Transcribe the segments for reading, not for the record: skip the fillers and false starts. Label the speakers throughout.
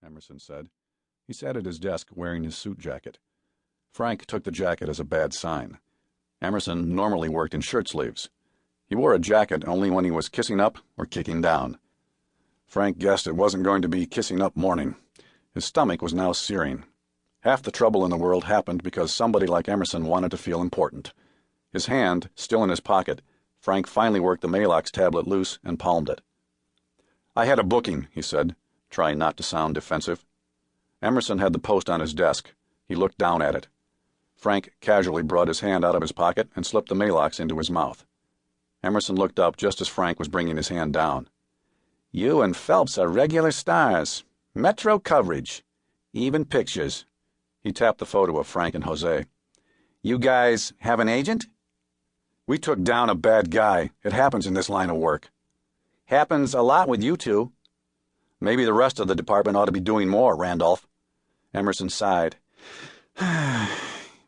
Speaker 1: Emerson said. He sat at his desk wearing his suit jacket. Frank took the jacket as a bad sign. Emerson normally worked in shirt sleeves. He wore a jacket only when he was kissing up or kicking down. Frank guessed it wasn't going to be kissing up morning. His stomach was now searing. Half the trouble in the world happened because somebody like Emerson wanted to feel important. His hand, still in his pocket, Frank finally worked the Maalox tablet loose and palmed it. "I had a booking," he said, trying not to sound defensive. Emerson had the post on his desk. He looked down at it. Frank casually brought his hand out of his pocket and slipped the Maalox into his mouth. Emerson looked up just as Frank was bringing his hand down. "You and Phelps are regular stars. Metro coverage. Even pictures." He tapped the photo of Frank and José. "You guys have an agent?" "We took down a bad guy. It happens in this line of work." "Happens a lot with you two." "Maybe the rest of the department ought to be doing more, Randolph." Emerson sighed.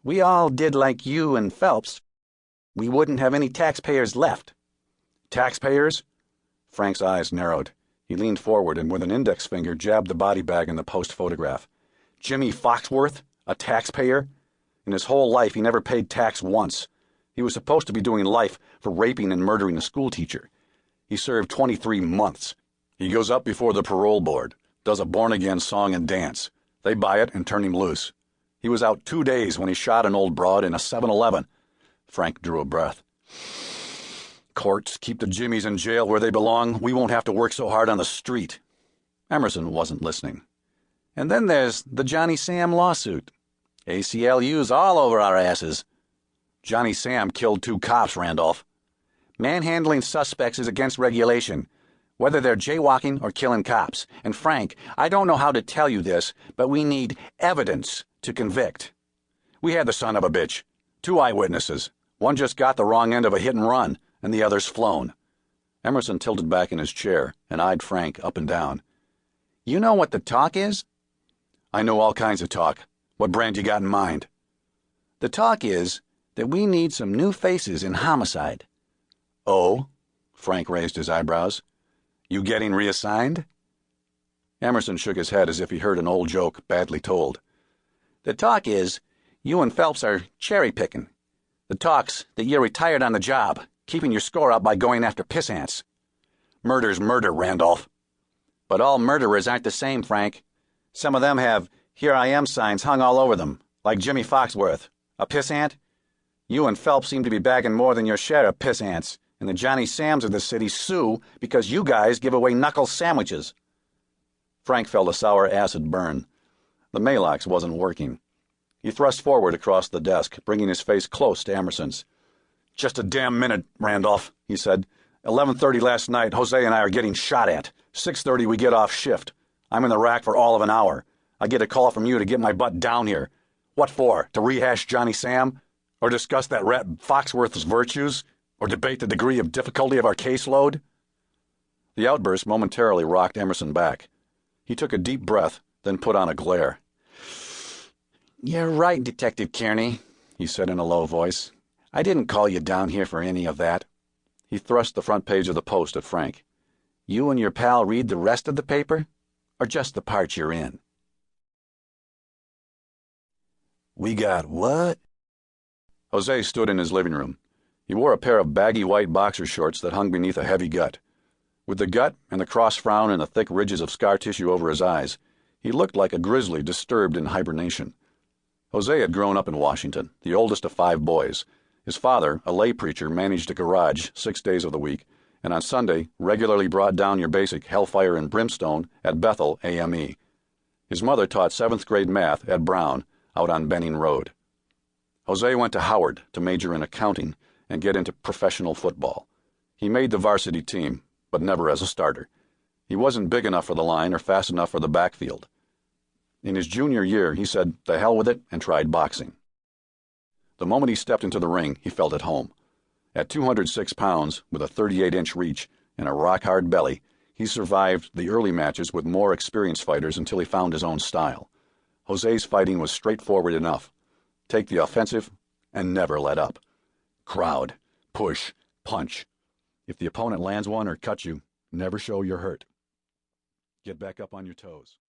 Speaker 1: "We all did like you and Phelps. We wouldn't have any taxpayers left." "Taxpayers?" Frank's eyes narrowed. He leaned forward and with an index finger jabbed the body bag in the post photograph. Jimmy Foxworth? A taxpayer? In his whole life he never paid tax once. He was supposed to be doing life for raping and murdering a schoolteacher. He served 23 months. He goes up before the parole board, does a born-again song and dance. They buy it and turn him loose. He was out 2 days when he shot an old broad in a 7-Eleven. Frank drew a breath. "Courts, keep the Jimmies in jail where they belong. We won't have to work so hard on the street." Emerson wasn't listening. "And then there's the Johnny Sam lawsuit. ACLU's all over our asses." "Johnny Sam killed 2 cops, Randolph." "Manhandling suspects is against regulation, whether they're jaywalking or killing cops. And Frank, I don't know how to tell you this, but we need evidence to convict. We had the son of a bitch. 2 eyewitnesses. One just got the wrong end of a hit and run, and the other's flown." Emerson tilted back in his chair and eyed Frank up and down. "You know what the talk is?" "I know all kinds of talk. What brand you got in mind?" "The talk is that we need some new faces in Homicide." "Oh?" Frank raised his eyebrows. "You getting reassigned?" Emerson shook his head as if he heard an old joke badly told. "The talk is you and Phelps are cherry-picking. The talk's that you're retired on the job, keeping your score up by going after piss ants." "Murder's murder, Randolph." "But all murderers aren't the same, Frank. Some of them have 'Here I am' signs hung all over them, like Jimmy Foxworth. A piss ant? You and Phelps seem to be bagging more than your share of piss ants, and the Johnny Sams of the city sue because you guys give away knuckle sandwiches." Frank felt a sour acid burn. The Maalox wasn't working. He thrust forward across the desk, bringing his face close to Emerson's. "Just a damn minute, Randolph," he said. 11:30 last night, José and I are getting shot at. 6:30 we get off shift. I'm in the rack for all of an hour. I get a call from you to get my butt down here. What for? To rehash Johnny Sam? Or discuss that rat Foxworth's virtues? Or debate the degree of difficulty of our caseload?" The outburst momentarily rocked Emerson back. He took a deep breath, then put on a glare. "You're right, Detective Kearney," he said in a low voice. "I didn't call you down here for any of that." He thrust the front page of the Post at Frank. "You and your pal read the rest of the paper? Or just the part you're in?" "We got what?" José stood in his living room. He wore a pair of baggy white boxer shorts that hung beneath a heavy gut. With the gut and the cross frown and the thick ridges of scar tissue over his eyes, he looked like a grizzly disturbed in hibernation. José had grown up in Washington, the oldest of 5 boys. His father, a lay preacher, managed a garage 6 days of the week, and on Sunday regularly brought down your basic hellfire and brimstone at Bethel AME. His mother taught 7th grade math at Brown, out on Benning Road. José went to Howard to major in accounting and get into professional football. He made the varsity team, but never as a starter. He wasn't big enough for the line or fast enough for the backfield. In his junior year, he said, "The hell with it," and tried boxing. The moment he stepped into the ring, he felt at home. At 206 pounds, with a 38-inch reach and a rock-hard belly, he survived the early matches with more experienced fighters until he found his own style. José's fighting was straightforward enough. Take the offensive and never let up. Crowd, push, punch. If the opponent lands one or cuts you, never show you're hurt. Get back up on your toes.